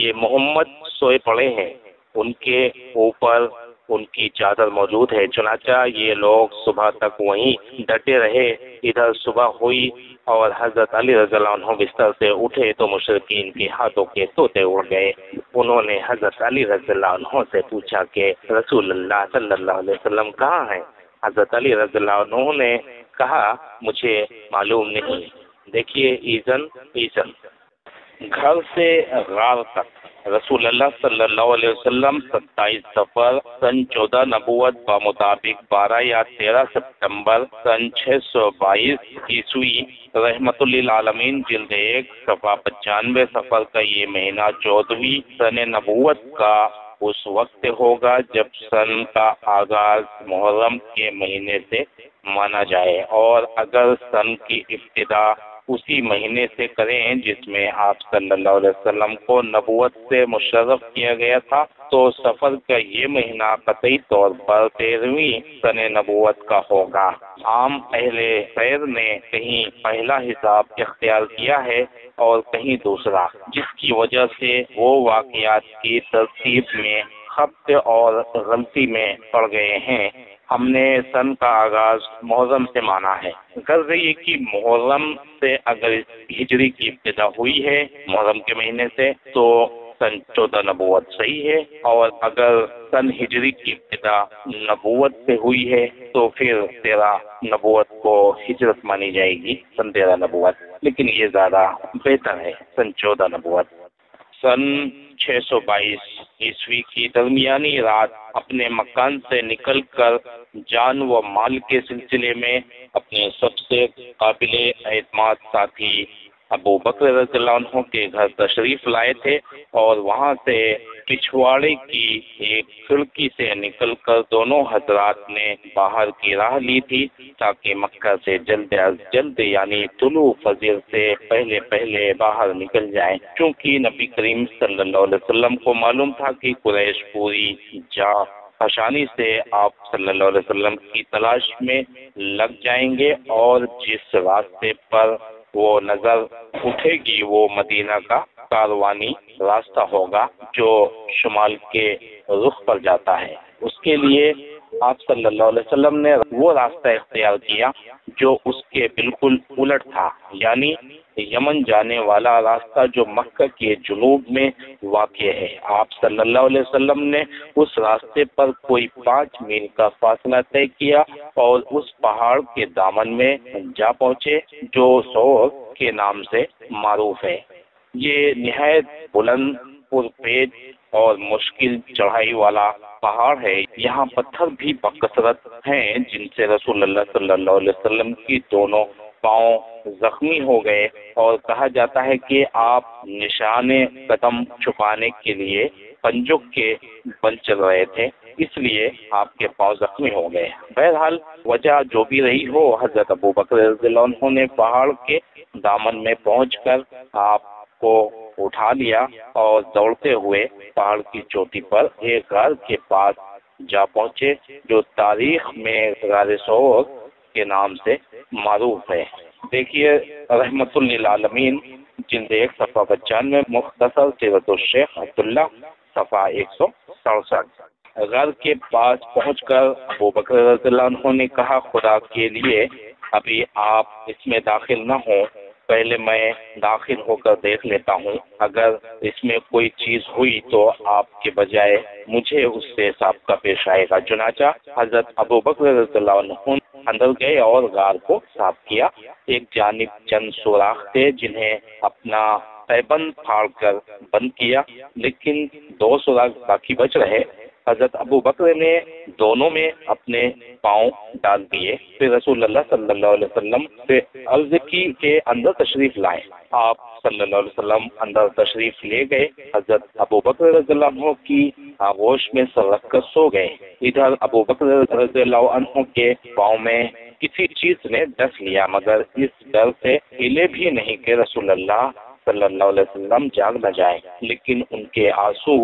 یہ محمد سوئے پڑے ہیں، ان کے اوپر ان کی چادر موجود ہے۔ چنانچہ یہ لوگ صبح تک وہیں ڈٹے رہے۔ ادھر صبح ہوئی اور حضرت علی رضی اللہ عنہ بستر سے اٹھے تو مشرکین کے ہاتھوں کے طوطے اڑ گئے۔ انہوں نے حضرت علی رضی اللہ عنہ سے پوچھا کہ رسول اللہ صلی اللہ علیہ وسلم کہاں ہیں؟ حضرت علی رضی اللہ عنہ نے کہا مجھے معلوم نہیں۔ دیکھیے ایزن گھر سے غار تک رسول اللہ صلی اللہ علیہ وسلم 27 صفر سن 14 نبوت بمطابق 12 یا 13 سپتمبر سن 622 عیسوی رحمت للعالمین جلد 1 صفحہ 95 سفر کا یہ مہینہ 14ویں سن نبوت کا اس وقت ہوگا جب سن کا آغاز محرم کے مہینے سے مانا جائے، اور اگر سن کی ابتدا اسی مہینے سے کریں جس میں آپ صلی اللہ علیہ وسلم کو نبوت سے مشرف کیا گیا تھا، تو سفر کا یہ مہینہ قطعی طور پر 13ویں سن نبوت کا ہوگا۔ عام اہل خیر نے کہیں پہلا حساب اختیار کیا ہے اور کہیں دوسرا، جس کی وجہ سے وہ واقعات کی ترتیب میں خط اور غلطی میں پڑ گئے ہیں۔ ہم نے سن کا آغاز محرم سے مانا ہے۔ غرض یہ کہ محرم سے اگر ہجری کی ابتدا ہوئی ہے محرم کے مہینے سے تو سن 14 نبوت صحیح ہے، اور اگر سن ہجری کی ابتدا نبوت سے ہوئی ہے تو پھر 13 نبوت کو ہجرت مانی جائے گی، سن 13 نبوت، لیکن یہ زیادہ بہتر ہے سن 14 نبوت۔ سن 622 عیسوی کی درمیانی رات اپنے مکان سے نکل کر جان و مال کے سلسلے میں اپنے سب سے قابل اعتماد ساتھی ابو بکر رضی اللہ عنہ کے گھر تشریف لائے تھے، اور وہاں سے پچھواڑے کی ایک کھڑکی سے نکل کر دونوں حضرات نے باہر کی راہ لی تھی تاکہ مکہ سے جلد از جلد یعنی طلوع فجر سے پہلے پہلے باہر نکل جائیں، چونکہ نبی کریم صلی اللہ علیہ وسلم کو معلوم تھا کہ قریش پوری جاں آسانی سے آپ صلی اللہ علیہ وسلم کی تلاش میں لگ جائیں گے، اور جس راستے پر وہ نظر اٹھے گی وہ مدینہ کا کاروانی راستہ ہوگا جو شمال کے رخ پر جاتا ہے۔ اس کے لیے آپ صلی اللہ علیہ وسلم نے وہ راستہ اختیار کیا جو اس کے بالکل الٹ تھا، یعنی یمن جانے والا راستہ جو مکہ کے جنوب میں واقع ہے۔ آپ صلی اللہ علیہ وسلم نے اس راستے پر کوئی 5 میل کا فاصلہ طے کیا اور اس پہاڑ کے دامن میں جا پہنچے جو سور کے نام سے معروف ہے۔ یہ نہایت بلند پرپیچ اور مشکل چڑھائی والا پہاڑ ہے۔ یہاں پتھر بھی بکثرت ہیں جن سے رسول اللہ صلی اللہ علیہ وسلم کی دونوں پاؤں زخمی ہو گئے، اور کہا جاتا ہے کہ آپ نشان قدم چھپانے کے لیے پنجوں کے بل چل رہے تھے، اس لیے آپ کے پاؤں زخمی ہو گئے۔ بہرحال وجہ جو بھی رہی ہو، حضرت ابو بکر رضی اللہ عنہ نے پہاڑ کے دامن میں پہنچ کر آپ کو اٹھا لیا اور دوڑتے ہوئے پہاڑ کی چوٹی پر ایک غار کے پاس جا پہنچے جو تاریخ میں غار ثور کے نام سے معروف ہے۔ دیکھیے رحمت للعالمین جلد 1 صفحہ 95 مختصر سیرت الشیخ عبداللہ صفحہ 167۔ غار کے پاس پہنچ کر ابو بکر رضی اللہ عنہ نے کہا، خدا کے لیے ابھی آپ اس میں داخل نہ ہوں، پہلے میں داخل ہو کر دیکھ لیتا ہوں، اگر اس میں کوئی چیز ہوئی تو آپ کے بجائے مجھے اس سے سابقہ پیش آئے گا۔ چنانچہ حضرت ابو بکر رضی اللہ عنہ اندر گئے اور غار کو صاف کیا۔ ایک جانب چند سوراخ تھے جنہیں اپنا پیبند پھاڑ کر بند کیا، لیکن 2 سوراخ باقی بچ رہے۔ حضرت ابو بکر نے دونوں میں اپنے پاؤں ڈال دیے، پھر رسول اللہ صلی اللہ علیہ وسلم سے عرض کی کہ اندر تشریف لائیں۔ آپ صلی اللہ علیہ وسلم اندر تشریف لے گئے۔ حضرت ابو بکر رضی اللہ عنہ کی آغوش میں سر رکھ کر سو گئے۔ ادھر ابو بکر رضی اللہ عنہ کے پاؤں میں کسی چیز نے ڈس لیا، مگر اس ڈر سے ہلے بھی نہیں کہ رسول اللہ صلی اللہ علیہ وسلم جاگ نہ جائے، لیکن ان کے آنسو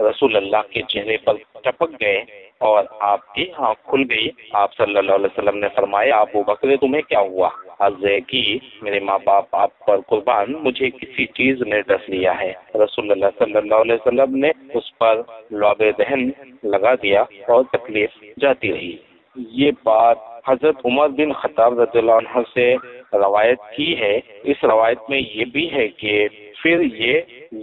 رسول اللہ کے چہرے پر ٹپک گئے اور آپ کی آنکھ کھل گئی۔ آپ صلی اللہ علیہ وسلم نے فرمایا، ابو بکر تمہیں کیا ہوا؟ عرض ہے کہ میرے ماں باپ آپ پر قربان، مجھے کسی چیز نے ڈس لیا ہے۔ رسول اللہ صلی اللہ علیہ وسلم نے اس پر لعاب دہن لگا دیا اور تکلیف جاتی رہی۔ یہ بات حضرت عمر بن خطاب رضی اللہ عنہ سے روایت کی ہے۔ اس روایت میں یہ بھی ہے کہ پھر یہ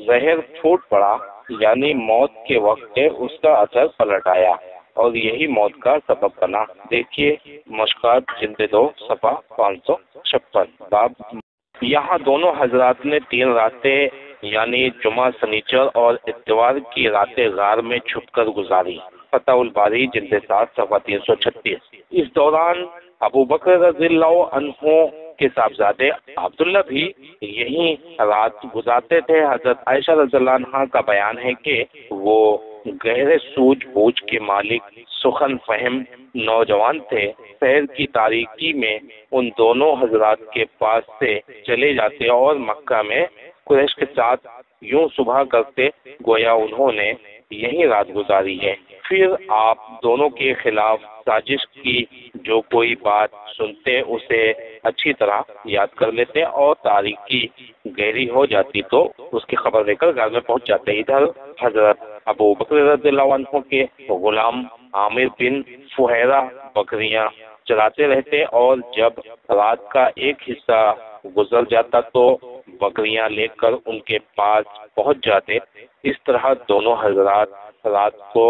زہر پھوٹ پڑا، یعنی موت کے وقت اس کا اثر پلٹ آیا اور یہی موت کا سبب بنا۔ دیکھیے مشکات جلد 2 صفحہ 556۔ باب یہاں دونوں حضرات نے 3 راتیں یعنی جمعہ، سنیچر اور اتوار کی راتیں غار میں چھپ کر گزاری۔ فتح الباری جلد 7 صفحہ 336۔ اس دوران ابو بکر رضی اللہ عنہ کے صاحبزادے عبداللہ بھی یہی رات گزارتے تھے۔ حضرت عائشہ رضی اللہ عنہ کا بیان ہے کہ وہ گہرے سوجھ بوجھ کے مالک سخن فہم نوجوان تھے۔ شہر کی تاریکی میں ان دونوں حضرات کے پاس سے چلے جاتے اور مکہ میں قریش کے ساتھ یوں صبح کرتے گویا انہوں نے یہی رات گزاری ہے۔ پھر آپ دونوں کے خلاف سازش کی جو کوئی بات سنتے اسے اچھی طرح یاد کر لیتے اور تاریکی گہری ہو جاتی تو اس کی خبر لے کر گھر میں پہنچ جاتے۔ ادھر حضرت ابو بکر رضی اللہ عنہ کے غلام عامر بن فہیرہ بکریاں چلاتے رہتے اور جب رات کا ایک حصہ گزر جاتا تو بکریاں لے کر ان کے پاس پہنچ جاتے۔ اس طرح دونوں حضرات رات کو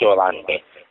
94।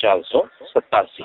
487।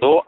2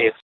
1।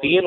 3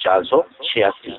486।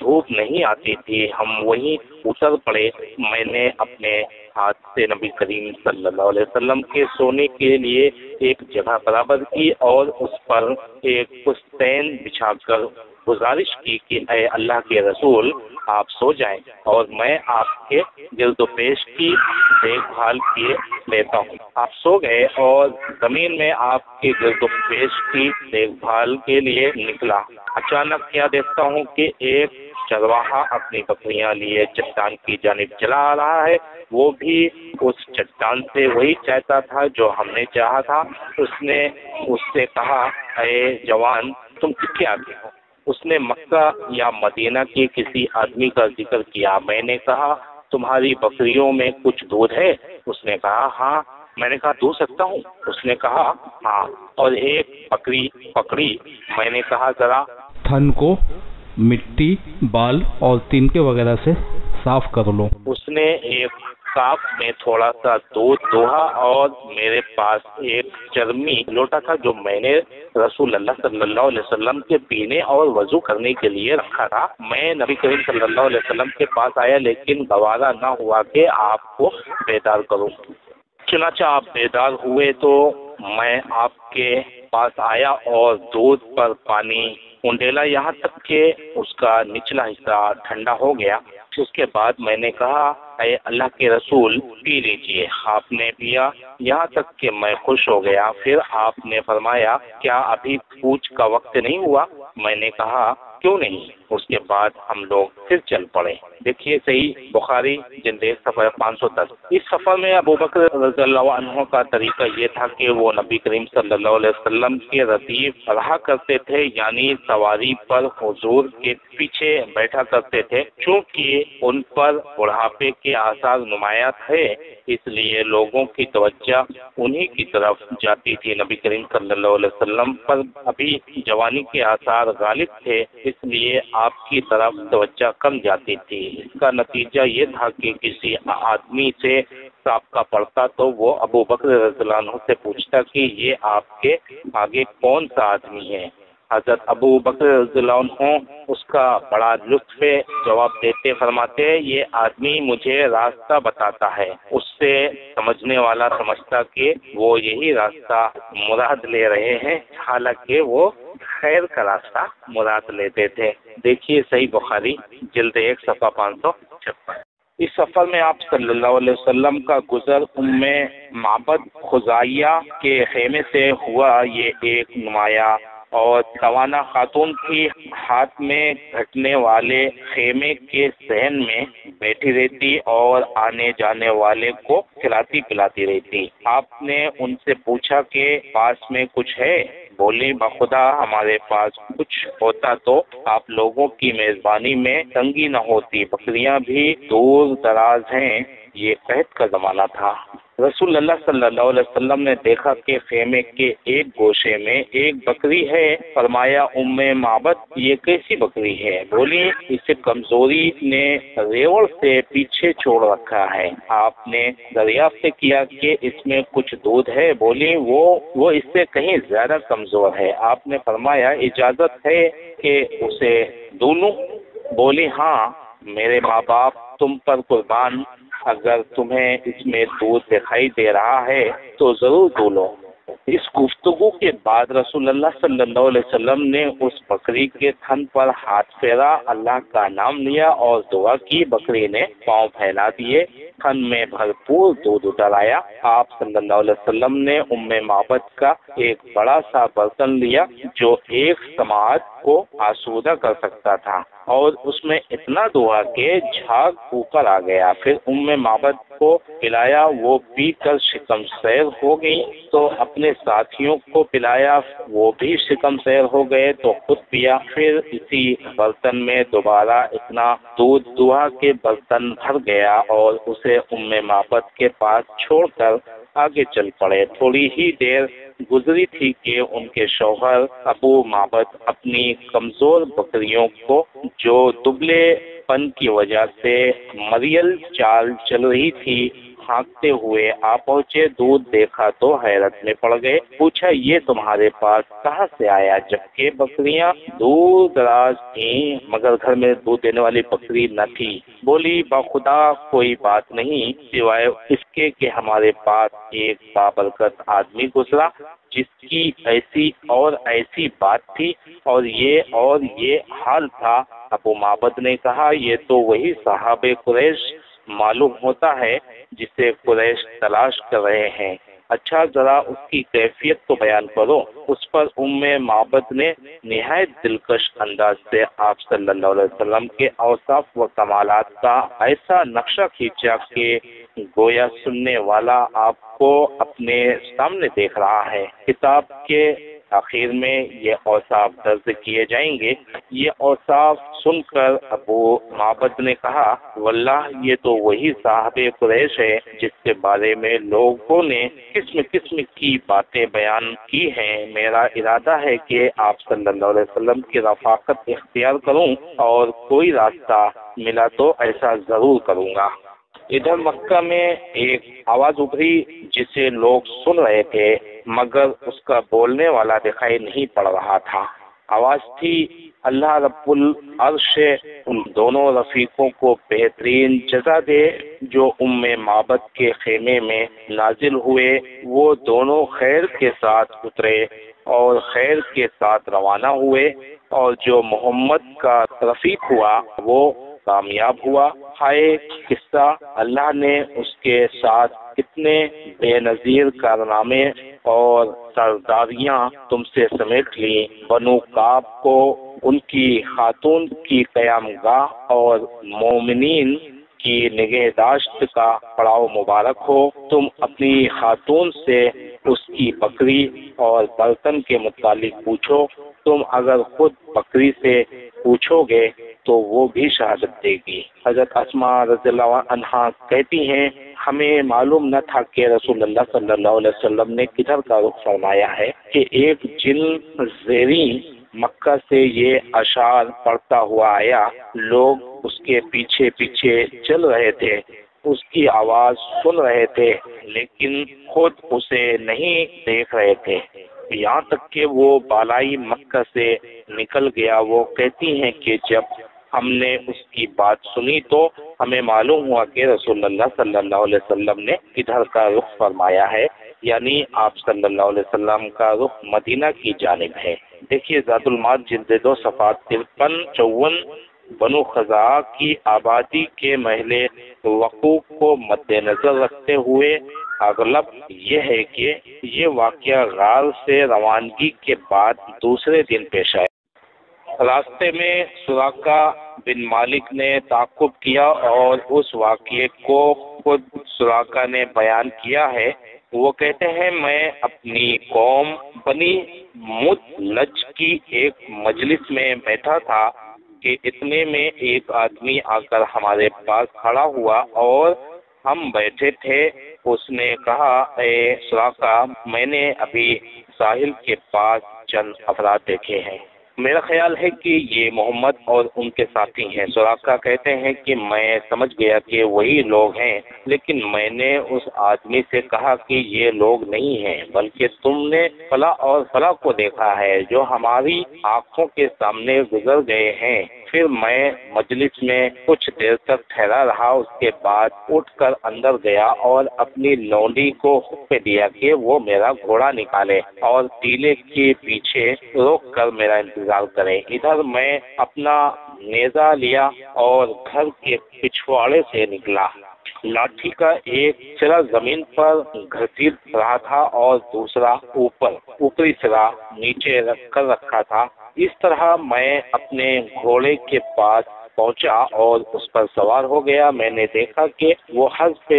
دھوپ نہیں آتی تھی ہم وہیں اتر پڑے۔ میں نے اپنے ہاتھ سے نبی کریم صلی اللہ علیہ وسلم کے سونے کے لیے ایک جگہ برابر کی اور اس پر ایک پستین بچھا کر گزارش کی کہ اے اللہ کے رسول آپ سو جائیں اور میں آپ کے گرد و پیش کی دیکھ بھال کیے لیتا ہوں۔ آپ سو گئے اور زمین میں آپ کے گرد و پیش کی دیکھ بھال کے لیے نکلا۔ اچانک کیا دیکھتا ہوں کہ ایک چرواہا اپنی بکریاں لیے چٹان کی جانب چلا آ رہا ہے۔ وہ بھی اس چٹان سے وہی چاہتا تھا جو ہم نے چاہا تھا۔ اس نے اس سے کہا اے جوان تم کس کے آگے ہو؟ اس نے مکہ یا مدینہ کے کسی آدمی کا ذکر کیا۔ میں نے کہا تمہاری بکریوں میں کچھ دودھ ہے؟ اس نے کہا ہاں۔ میں نے کہا دو سکتا ہوں؟ اس نے کہا ہاں، اور ایک بکری پکڑی۔ میں نے کہا ذرا تھن کو مٹی، بال اور تنکے وغیرہ سے صاف کر لو۔ اس نے ایک کاف میں تھوڑا سا دودھ دوہا اور میرے پاس ایک چرمی لوٹا تھا جو میں نے رسول اللہ صلی اللہ علیہ وسلم کے پینے اور وضو کرنے کے لیے رکھا تھا۔ میں نبی کریم صلی اللہ علیہ وسلم کے پاس آیا لیکن گوارا نہ ہوا کہ آپ کو بیدار کروں۔ چنانچہ آپ بیدار ہوئے تو میں آپ کے پاس آیا اور دودھ پر پانی انڈیلا یہاں تک کہ اس کا نچلا حصہ ٹھنڈا ہو گیا۔ اس کے بعد میں نے کہا اے اللہ کے رسول پی لیجئے۔ آپ نے پیا یہاں تک کہ میں خوش ہو گیا۔ پھر آپ نے فرمایا کیا ابھی کوچ کا وقت نہیں ہوا؟ میں نے کہا کیوں نہیں؟ اس کے بعد ہم لوگ پھر چل پڑے۔ دیکھیے صحیح بخاری جلد 1 صفحہ 510۔ اس سفر میں ابو بکر رضی اللہ عنہ کا طریقہ یہ تھا کہ وہ نبی کریم صلی اللہ علیہ وسلم کے ردیف رہا کرتے تھے، یعنی سواری پر حضور کے پیچھے بیٹھا کرتے تھے۔ چونکہ ان پر بڑھاپے کے آثار نمایاں تھے اس لیے لوگوں کی توجہ انہی کی طرف جاتی تھی۔ نبی کریم صلی اللہ علیہ وسلم پر ابھی جوانی کے آثار غالب تھے، اس لیے آپ کی طرف توجہ کم جاتی تھی۔ اس کا نتیجہ یہ تھا کہ کسی آدمی سے سابقہ پڑتا تو وہ ابو بکر رضی اللہ عنہ سے پوچھتا کہ یہ آپ کے آگے کون سا آدمی ہے؟ حضرت ابو بکر رضی اللہ عنہ اس کا بڑا لطف جواب دیتے فرماتے یہ آدمی مجھے راستہ بتاتا ہے۔ اس سے سمجھنے والا سمجھتا کہ وہ یہی راستہ مراد لے رہے ہیں، حالانکہ وہ خیر کا راستہ مراد لیتے تھے۔ دیکھیے صحیح بخاری جلد 1 صفحہ 556۔ اس سفر میں آپ صلی اللہ علیہ وسلم کا گزر ام معبد خزاعیہ کے خیمے سے ہوا۔ یہ ایک نمایاں اور توانا خاتون کی، ہاتھ میں گھٹنے والے خیمے کے صحن میں بیٹھی رہتی اور آنے جانے والے کو کھلاتی پلاتی رہتی۔ آپ نے ان سے پوچھا کہ پاس میں کچھ ہے؟ بولی بخدا ہمارے پاس کچھ ہوتا تو آپ لوگوں کی میزبانی میں تنگی نہ ہوتی، بکریاں بھی دور دراز ہیں۔ یہ قحط کا زمانہ تھا۔ رسول اللہ صلی اللہ علیہ وسلم نے دیکھا کہ خیمے کے ایک گوشے میں ایک بکری ہے۔ فرمایا ام معبد یہ کیسی بکری ہے؟ بولی اسے کمزوری نے ریوڑ سے پیچھے چھوڑ رکھا ہے۔ آپ نے دریافت کیا کہ اس میں کچھ دودھ ہے؟ بولی وہ اس سے کہیں زیادہ کمزور ہے۔ آپ نے فرمایا اجازت ہے کہ اسے دونوں؟ بولی ہاں میرے ماں باپ تم پر قربان، اگر تمہیں اس میں دودھ دکھائی دے رہا ہے تو ضرور دولو۔ اس گفتگو کے بعد رسول اللہ صلی اللہ علیہ وسلم نے اس بکری کے تھن پر ہاتھ پھیرا، اللہ کا نام لیا اور دعا کی۔ بکری نے پاؤں پھیلا دیے، تھن میں بھرپور دودھ اتر آیا۔ آپ صلی اللہ علیہ وسلم نے ام معبد کا ایک بڑا سا برتن لیا جو ایک سماعت کو آسودہ کر سکتا تھا اور اس میں اتنا دعا کہ جھاگ اوپر آ گیا۔ پھر ام معبد کو پلایا، وہ پی کر شکم سیر ہو گئی تو اپنے ساتھیوں کو پلایا، وہ بھی شکم سیر ہو گئے تو خود پیا۔ پھر اسی برتن میں دوبارہ اتنا دودھ دہا کہ برتن بھر گیا اور اسے ام معبد کے پاس چھوڑ کر آگے چل پڑے۔ تھوڑی ہی دیر گزری تھی کہ ان کے شوہر ابو معبد اپنی کمزور بکریوں کو جو دبلے پن کی وجہ سے مریل چال چل رہی تھی بھاگتے ہوئے آ پہنچے، دودھ دیکھا تو حیرت میں پڑ گئے، پوچھا یہ تمہارے پاس کہاں سے آیا؟ جبکہ بکریاں دور دراز تھیں مگر گھر میں دودھ دینے والی بکری نہ تھی۔ بولی بخدا کوئی بات نہیں سوائے اس کے کہ ہمارے پاس ایک بابرکت آدمی گزرا جس کی ایسی بات تھی اور یہ حال تھا۔ ابو معبد نے کہا یہ تو وہی صاحب قریش معلوم ہوتا ہے جسے قریش تلاش کر رہے ہیں۔ اچھا ذرا اس کی کیفیت تو بیان کرو۔ اس پر معبد نے نہایت دلکش انداز سے آپ صلی اللہ علیہ وسلم کے اوصاف و کمالات کا ایسا نقشہ کھینچا کہ گویا سننے والا آپ کو اپنے سامنے دیکھ رہا ہے۔ کتاب کے آخر میں یہ اوصاف درج کیے جائیں گے۔ یہ اوصاف سن کر ابو معبد نے کہا واللہ یہ تو وہی صاحب قریش ہے جس کے بارے میں لوگوں نے قسم قسم کی باتیں بیان کی ہیں۔ میرا ارادہ ہے کہ آپ صلی اللہ علیہ وسلم کی رفاقت اختیار کروں اور کوئی راستہ ملا تو ایسا ضرور کروں گا۔ ادھر مکہ میں ایک آواز ابھری جسے لوگ سن رہے تھے مگر اس کا بولنے والا دکھائی نہیں پڑ رہا تھا۔ آواز تھی اللہ رب العرش ان دونوں رفیقوں کو بہترین جزا دے جو معبد کے خیمے میں نازل ہوئے، وہ دونوں خیر کے ساتھ اترے اور خیر کے ساتھ روانہ ہوئے، اور جو محمد کا رفیق ہوا وہ کامیاب ہوا۔ ہائے قصہ، اللہ نے اس کے ساتھ کتنے بے نظیر کارنامے اور سرداریاں تم سے سمیٹ لی۔ بنو کعب کو ان کی خاتون کی قیام گاہ اور مومنین کی نگہداشت کا پڑاؤ مبارک ہو۔ تم اپنی خاتون سے اس کی بکری اور برتن کے متعلق پوچھو، تم اگر خود بکری سے پوچھو گے تو وہ بھی شہادت دے گی۔ حضرت اسماء رضی اللہ عنہا کہتی ہیں ہمیں معلوم نہ تھا کہ رسول اللہ صلی اللہ علیہ وسلم نے کدھر کا رخ فرمایا ہے کہ ایک جن زیریں مکہ سے یہ اشعار پڑھتا ہوا آیا۔ لوگ اس کے پیچھے پیچھے چل رہے تھے، اس کی آواز سن رہے تھے لیکن خود اسے نہیں دیکھ رہے تھے، یہاں تک کہ وہ بالائی مکہ سے نکل گیا۔ وہ کہتی ہیں کہ جب ہم نے اس کی بات سنی تو ہمیں معلوم ہوا کہ رسول اللہ صلی اللہ علیہ وسلم نے ادھر کا رخ فرمایا ہے، یعنی آپ صلی اللہ علیہ وسلم کا رخ مدینہ کی جانب ہے۔ دیکھیے زاد المعاد جلد 2 صفحہ 53-54۔ بنو خزاعہ کی آبادی کے محل وقوع کو مد نظر رکھتے ہوئے اغلب یہ ہے کہ یہ واقعہ غار سے روانگی کے بعد دوسرے دن پیش آئے۔ راستے میں سراقہ بن مالک نے تعاقب کیا اور اس واقعے کو خود سراقہ نے بیان کیا ہے۔ وہ کہتے ہیں میں اپنی قوم بنی مدلج کی ایک مجلس میں بیٹھا تھا کہ اتنے میں ایک آدمی آ کر ہمارے پاس کھڑا ہوا اور ہم بیٹھے تھے۔ اس نے کہا اے سراقہ، میں نے ابھی ساحل کے پاس چند افراد دیکھے ہیں، میرا خیال ہے کہ یہ محمد اور ان کے ساتھی ہیں۔ سراقہ کہتے ہیں کہ میں سمجھ گیا کہ وہی لوگ ہیں، لیکن میں نے اس آدمی سے کہا کہ یہ لوگ نہیں ہیں بلکہ تم نے فلاں اور فلاں کو دیکھا ہے جو ہماری آنکھوں کے سامنے گزر گئے ہیں۔ پھر میں مجلس میں کچھ دیر تک ٹھہرا رہا، اس کے بعد اٹھ کر اندر گیا اور اپنی لونڈی کو حکم دیا کہ وہ میرا گھوڑا نکالے اور ٹیلے کے پیچھے روک کر میرا انتظار کرے۔ ادھر میں اپنا نیزہ لیا اور گھر کے پچھواڑے سے نکلا۔ لاٹھی کا ایک سرا زمین پر گھسیٹ رہا تھا اور دوسرا اوپری سرا نیچے رکھ کر رکھا تھا۔ اس طرح میں اپنے گھوڑے کے پاس پہنچا اور اس پر سوار ہو گیا۔ میں نے دیکھا کہ وہ حسب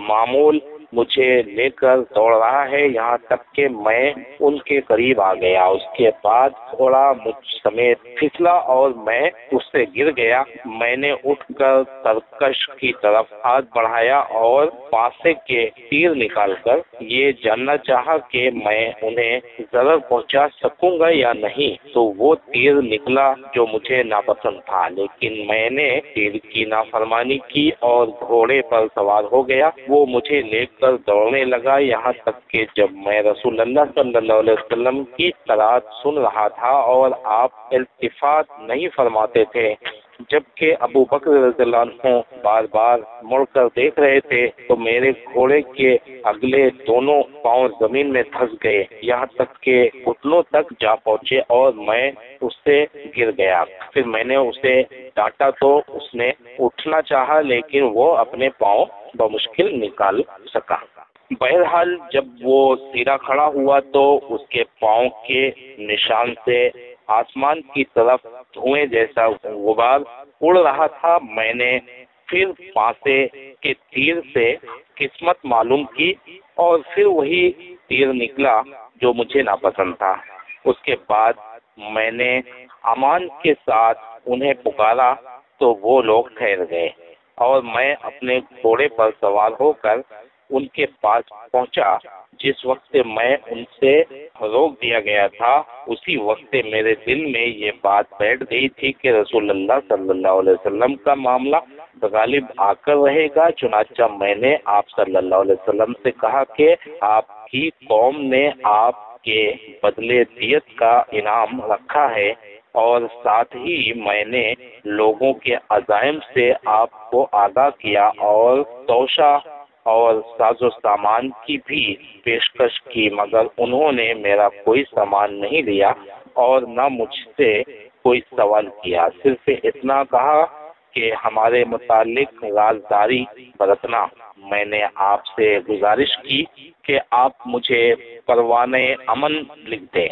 معمول مجھے لے کر دوڑ رہا ہے، یہاں تک کہ میں ان کے قریب آ گیا۔ اس کے بعد گھوڑا مجھ سمیت پھسلا اور میں اس سے گر گیا۔ میں نے اٹھ کر ترکش کی طرف ہاتھ بڑھایا اور پاسے کے تیر نکال کر یہ جاننا چاہا کہ میں انہیں ضرر پہنچا سکوں گا یا نہیں، تو وہ تیر نکلا جو مجھے ناپسند تھا، لیکن میں نے تیر کی نافرمانی کی اور گھوڑے پر سوار ہو گیا۔ وہ مجھے لے کر دوڑنے لگا، یہاں تک کہ جب میں رسول اللہ صلی اللہ علیہ وسلم کی قرات سن رہا تھا اور آپ التفات نہیں فرماتے تھے، جبکہ ابو بکر رضی اللہ عنہ بار بار مڑ کر دیکھ رہے تھے، تو میرے گھوڑے کے اگلے دونوں پاؤں زمین میں دھس گئے، یہاں تک کہ گھٹنوں تک جا پہنچے اور میں اس سے گر گیا۔ پھر میں نے اسے ڈانٹا تو اس نے اٹھنا چاہا، لیکن وہ اپنے پاؤں بمشکل نکال سکا۔ بہرحال جب وہ سیدھا کھڑا ہوا تو اس کے پاؤں کے نشان سے آسمان کی طرف دھوئیں جیسا غبار اڑ رہا تھا۔ میں نے پھر پاسے کے تیر سے قسمت معلوم کی اور پھر وہی تیر نکلا جو مجھے ناپسند تھا۔ اس کے بعد میں نے امان کے ساتھ انہیں پکارا تو وہ لوگ ٹھہر گئے اور میں اپنے گھوڑے پر سوار ہو کر ان کے پاس پہنچا۔ جس وقت میں ان سے روک دیا گیا تھا، اسی وقت میرے دل میں یہ بات بیٹھ گئی تھی کہ رسول اللہ صلی اللہ علیہ وسلم کا معاملہ غالب آ کر رہے گا۔ چنانچہ میں نے آپ صلی اللہ علیہ وسلم سے کہا کہ آپ کی قوم نے آپ کے بدلے دیت کا انعام رکھا ہے، اور ساتھ ہی میں نے لوگوں کے عزائم سے آپ کو آگاہ کیا اور توشہ اور ساز و سامان کی بھی پیشکش کی، مگر انہوں نے میرا کوئی سامان نہیں لیا اور نہ مجھ سے کوئی سوال کیا، صرف اتنا کہا کہ ہمارے متعلق رازداری برتنا۔ میں نے آپ سے گزارش کی کہ آپ مجھے پروانۂ امن لکھ دیں۔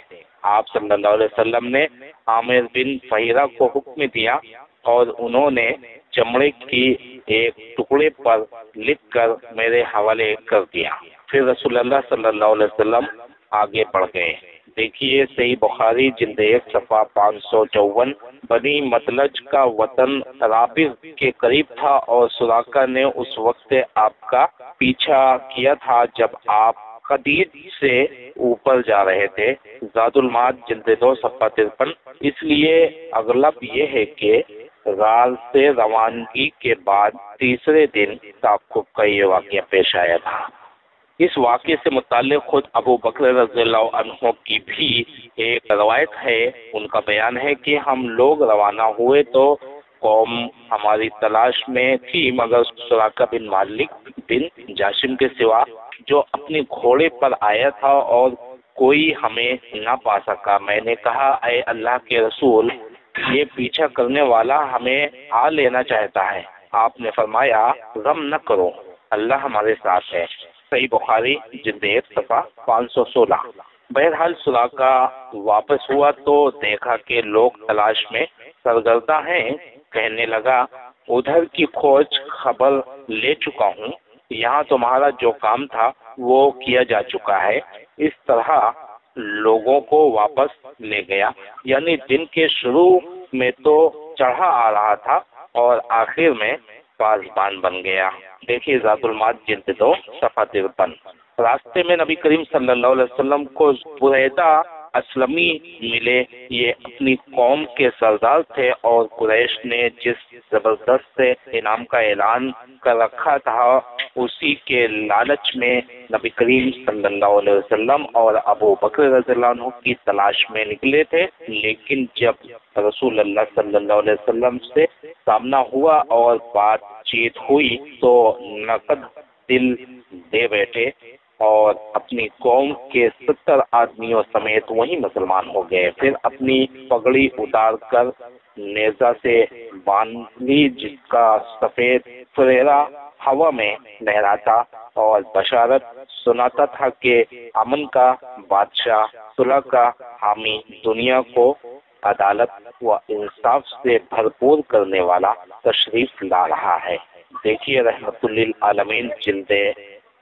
آپ صلی اللہ علیہ وسلم نے عامر بن فہیرہ کو حکم دیا اور انہوں نے چمڑے کی ایک ٹکڑے پر لکھ کر میرے حوالے کر دیا۔ پھر رسول اللہ صلی اللہ علیہ وسلم آگے بڑھ گئے۔ دیکھیے صحیح بخاری جلد 1 صفحہ 554۔ بنی مطلج کا وطن رابغ کے قریب تھا اور سراقہ نے اس وقت آپ کا پیچھا کیا تھا جب آپ قدید سے اوپر جا رہے تھے۔ زاد المعاد جلد 2 صفحہ 53۔ اس لیے اغلب یہ ہے کہ غار سے روانگی کے بعد تیسرے دن تعاقب کا یہ واقعہ پیش آیا تھا۔ اس واقعے سے متعلق خود ابو بکر رضی اللہ عنہ کی بھی ایک روایت ہے۔ ان کا بیان ہے کہ ہم لوگ روانہ ہوئے تو قوم ہماری تلاش میں تھی، مگر سراقہ بن مالک بن جاشم کے سوا جو اپنے گھوڑے پر آیا تھا اور کوئی ہمیں نہ پا سکا۔ میں نے کہا اے اللہ کے رسول، یہ پیچھا کرنے والا ہمیں آ لینا چاہتا ہے۔ آپ نے فرمایا غم نہ کرو، اللہ ہمارے ساتھ ہے۔ صحیح بخاری جلد 1 صفحہ 516۔ بہرحال سراقہ واپس ہوا تو دیکھا کہ لوگ تلاش میں سرگرداں ہیں۔ کہنے لگا ادھر کی کھوج خبر لے چکا ہوں، یہاں تمہارا جو کام تھا وہ کیا جا چکا ہے۔ اس طرح لوگوں کو واپس لے گیا، یعنی دن کے شروع میں تو چڑھا آ رہا تھا اور آخر میں پاسبان بن گیا۔ دیکھیے ذات المعاد جلد 2 صفحہ 53۔ راستے میں نبی کریم صلی اللہ علیہ وسلم کو بریدہ اسلمی ملے۔ یہ اپنی قوم کے سردار تھے اور قریش نے جس زبردست سے انعام کا اعلان کر رکھا تھا، اسی کے لالچ میں نبی کریم صلی اللہ علیہ وسلم اور ابو بکر رضی اللہ عنہ کی تلاش میں نکلے تھے، لیکن جب رسول اللہ صلی اللہ علیہ وسلم سے سامنا ہوا اور بات چیت ہوئی تو نقد دل دے بیٹھے اور اپنی قوم کے 70 آدمیوں سمیت وہی مسلمان ہو گئے۔ پھر اپنی پگڑی اتار کر نیزہ سے باندھ لی، جس کا سفید فریرہ ہوا میں لہراتا اور بشارت سناتا تھا کہ امن کا بادشاہ، صلح کا حامی، دنیا کو عدالت و انصاف سے بھرپور کرنے والا تشریف لا رہا ہے۔ دیکھیے رحمت للعالمین جلد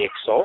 100।